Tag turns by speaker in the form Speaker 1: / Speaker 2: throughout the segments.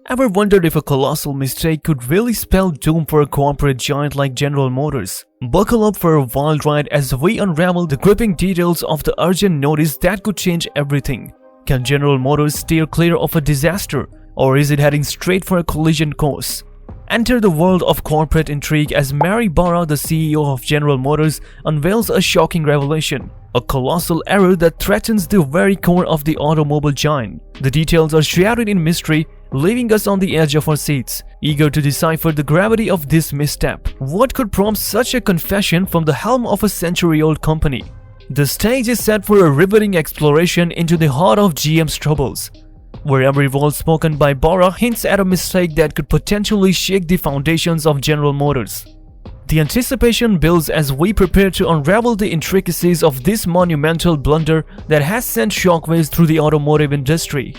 Speaker 1: Ever wondered if a colossal mistake could really spell doom for a corporate giant like General Motors? Buckle up for a wild ride as we unravel the gripping details of the urgent notice that could change everything. Can General Motors steer clear of a disaster, or is it heading straight for a collision course? Enter the world of corporate intrigue as Mary Barra, the CEO of General Motors, unveils a shocking revelation. A colossal error that threatens the very core of the automobile giant. The details are shrouded in mystery, leaving us on the edge of our seats, eager to decipher the gravity of this misstep. What could prompt such a confession from the helm of a century-old company? The stage is set for a riveting exploration into the heart of GM's troubles, where every word spoken by Barra hints at a mistake that could potentially shake the foundations of General Motors. The anticipation builds as we prepare to unravel the intricacies of this monumental blunder that has sent shockwaves through the automotive industry.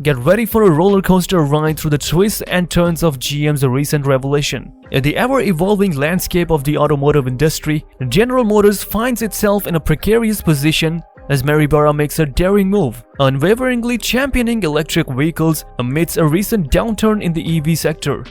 Speaker 1: Get ready for a roller coaster ride through the twists and turns of GM's recent revelation. In the ever-evolving landscape of the automotive industry, General Motors finds itself in a precarious position as Mary Barra makes a daring move, unwaveringly championing electric vehicles amidst a recent downturn in the EV sector.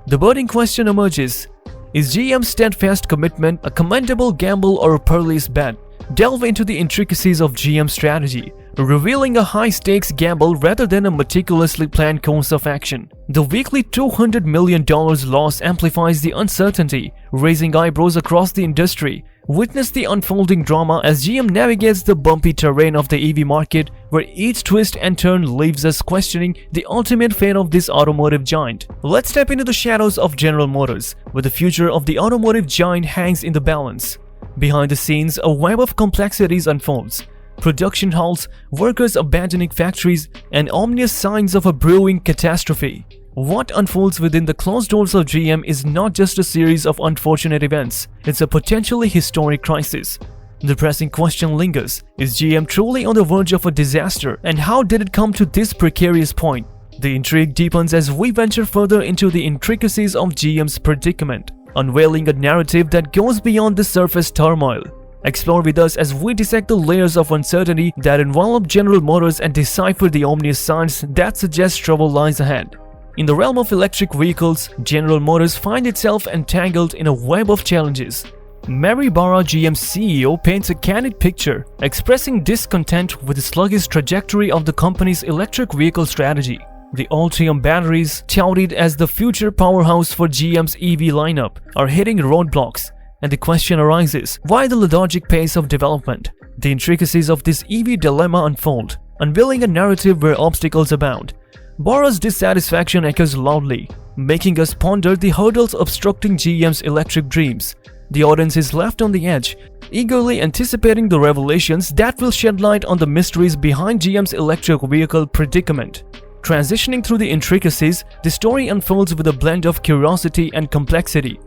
Speaker 1: The burning question emerges: is GM's steadfast commitment a commendable gamble or a perilous bet? Delve into the intricacies of GM's strategy, revealing a high-stakes gamble rather than a meticulously planned course of action. The weekly $200 million loss amplifies the uncertainty, raising eyebrows across the industry. Witness the unfolding drama as GM navigates the bumpy terrain of the EV market, where each twist and turn leaves us questioning the ultimate fate of this automotive giant. Let's step into the shadows of General Motors, where the future of the automotive giant hangs in the balance. Behind the scenes, a web of complexities unfolds. Production halts, workers abandoning factories, and ominous signs of a brewing catastrophe. What unfolds within the closed doors of GM is not just a series of unfortunate events, it's a potentially historic crisis. The pressing question lingers: is GM truly on the verge of a disaster, and how did it come to this precarious point? The intrigue deepens as we venture further into the intricacies of GM's predicament, unveiling a narrative that goes beyond the surface turmoil. Explore with us as we dissect the layers of uncertainty that envelop General Motors and decipher the ominous signs that suggest trouble lies ahead. In the realm of electric vehicles, General Motors finds itself entangled in a web of challenges. Mary Barra, GM's CEO, paints a candid picture, expressing discontent with the sluggish trajectory of the company's electric vehicle strategy. The Ultium batteries, touted as the future powerhouse for GM's EV lineup, are hitting roadblocks, and the question arises: why the lethargic pace of development? The intricacies of this EV dilemma unfold, unveiling a narrative where obstacles abound. Barra's dissatisfaction echoes loudly, making us ponder the hurdles obstructing GM's electric dreams. The audience is left on the edge, eagerly anticipating the revelations that will shed light on the mysteries behind GM's electric vehicle predicament. Transitioning through the intricacies, the story unfolds with a blend of curiosity and complexity,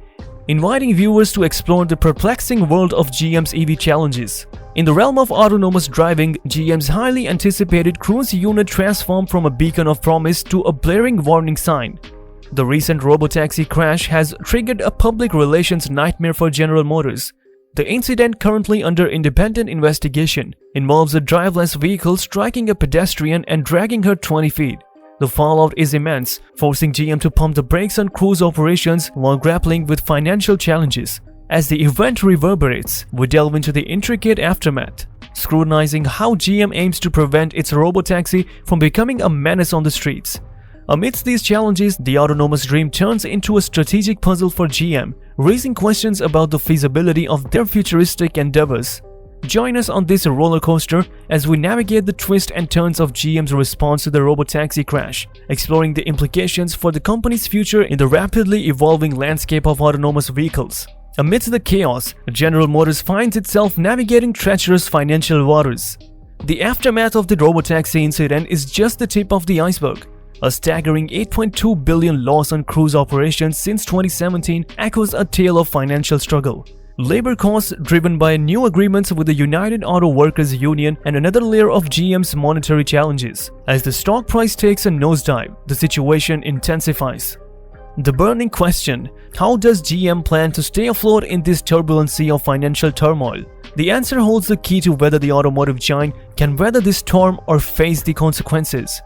Speaker 1: inviting viewers to explore the perplexing world of GM's EV challenges. In the realm of autonomous driving, GM's highly anticipated Cruise unit transformed from a beacon of promise to a blaring warning sign. The recent robotaxi crash has triggered a public relations nightmare for General Motors. The incident, currently under independent investigation, involves a driverless vehicle striking a pedestrian and dragging her 20 feet. The fallout is immense, forcing GM to pump the brakes on Cruise operations while grappling with financial challenges. As the event reverberates, we delve into the intricate aftermath, scrutinizing how GM aims to prevent its robotaxi from becoming a menace on the streets. Amidst these challenges, the autonomous dream turns into a strategic puzzle for GM, raising questions about the feasibility of their futuristic endeavors. Join us on this roller coaster as we navigate the twists and turns of GM's response to the robotaxi crash, exploring the implications for the company's future in the rapidly evolving landscape of autonomous vehicles. Amidst the chaos, General Motors finds itself navigating treacherous financial waters. The aftermath of the robotaxi incident is just the tip of the iceberg. A staggering $8.2 billion loss on Cruise operations since 2017 echoes a tale of financial struggle. Labor costs driven by new agreements with the United Auto Workers Union and another layer of GM's monetary challenges. As the stock price takes a nosedive, the situation intensifies. The burning question: how does GM plan to stay afloat in this turbulent sea of financial turmoil? The answer holds the key to whether the automotive giant can weather this storm or face the consequences.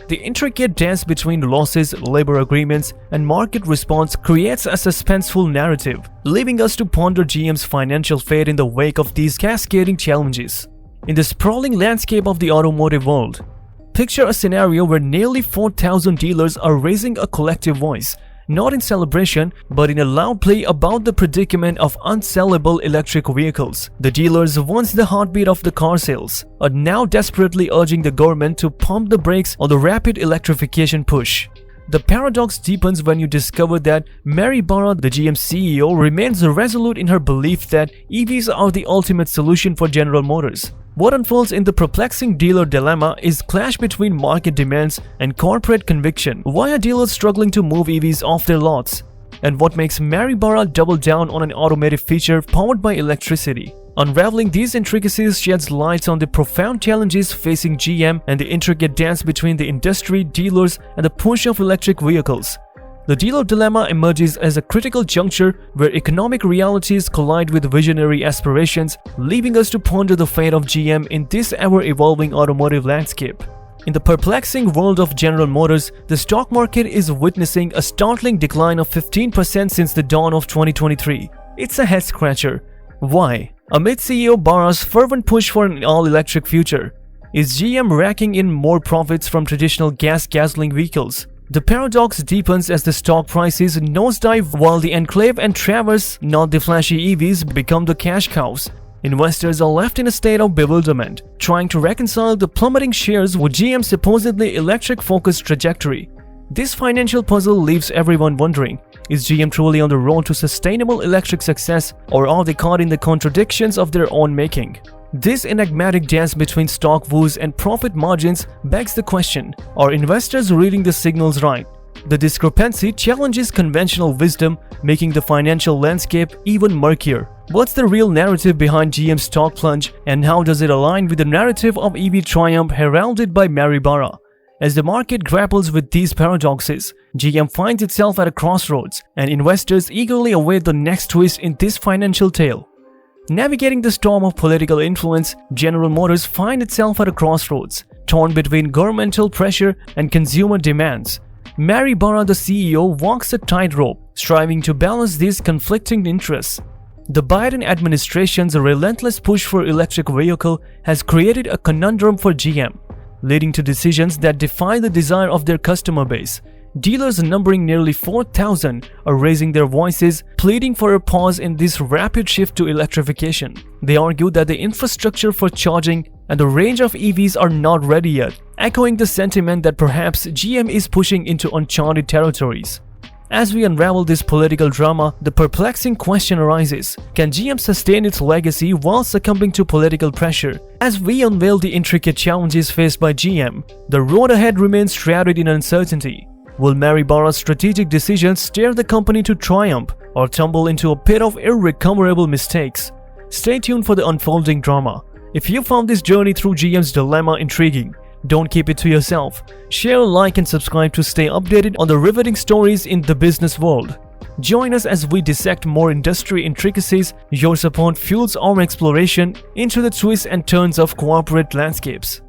Speaker 1: The intricate dance between losses, labor agreements, and market response creates a suspenseful narrative, leaving us to ponder GM's financial fate in the wake of these cascading challenges. In the sprawling landscape of the automotive world, picture a scenario where nearly 4,000 dealers are raising a collective voice, not in celebration, but in a loud plea about the predicament of unsellable electric vehicles. The dealers, once the heartbeat of the car sales, are now desperately urging the government to pump the brakes on the rapid electrification push. The paradox deepens when you discover that Mary Barra, the GM CEO, remains resolute in her belief that EVs are the ultimate solution for General Motors. What unfolds in the perplexing dealer dilemma is clash between market demands and corporate conviction. Why are dealers struggling to move EVs off their lots? And what makes Mary Barra double down on an automotive feature powered by electricity? Unraveling these intricacies sheds light on the profound challenges facing GM and the intricate dance between the industry, dealers, and the push of electric vehicles. The dealer dilemma emerges as a critical juncture where economic realities collide with visionary aspirations, leaving us to ponder the fate of GM in this ever-evolving automotive landscape. In the perplexing world of General Motors, the stock market is witnessing a startling decline of 15% since the dawn of 2023. It's a head-scratcher. Why? Amid CEO Barra's fervent push for an all-electric future, is GM raking in more profits from traditional gasoline vehicles? The paradox deepens as the stock prices nosedive while the Enclave and Traverse, not the flashy EVs, become the cash cows. Investors are left in a state of bewilderment, trying to reconcile the plummeting shares with GM's supposedly electric-focused trajectory. This financial puzzle leaves everyone wondering, is GM truly on the road to sustainable electric success, or are they caught in the contradictions of their own making? This enigmatic dance between stock woes and profit margins begs the question, are investors reading the signals right? The discrepancy challenges conventional wisdom, making the financial landscape even murkier. What's the real narrative behind GM's stock plunge, and how does it align with the narrative of EV triumph heralded by Mary Barra? As the market grapples with these paradoxes, GM finds itself at a crossroads, and investors eagerly await the next twist in this financial tale. Navigating the storm of political influence, General Motors finds itself at a crossroads, torn between governmental pressure and consumer demands. Mary Barra, the CEO, walks a tightrope, striving to balance these conflicting interests. The Biden administration's relentless push for electric vehicle has created a conundrum for GM, leading to decisions that defy the desire of their customer base. Dealers numbering nearly 4,000 are raising their voices, pleading for a pause in this rapid shift to electrification. They argue that the infrastructure for charging and the range of EVs are not ready yet, echoing the sentiment that perhaps GM is pushing into uncharted territories. As we unravel this political drama, the perplexing question arises, can GM sustain its legacy while succumbing to political pressure? As we unveil the intricate challenges faced by GM, the road ahead remains shrouded in uncertainty. Will Mary Barra's strategic decisions steer the company to triumph or tumble into a pit of irrecoverable mistakes? Stay tuned for the unfolding drama. If you found this journey through GM's dilemma intriguing, don't keep it to yourself. Share, like, and subscribe to stay updated on the riveting stories in the business world. Join us as we dissect more industry intricacies. Your support fuels our exploration into the twists and turns of corporate landscapes.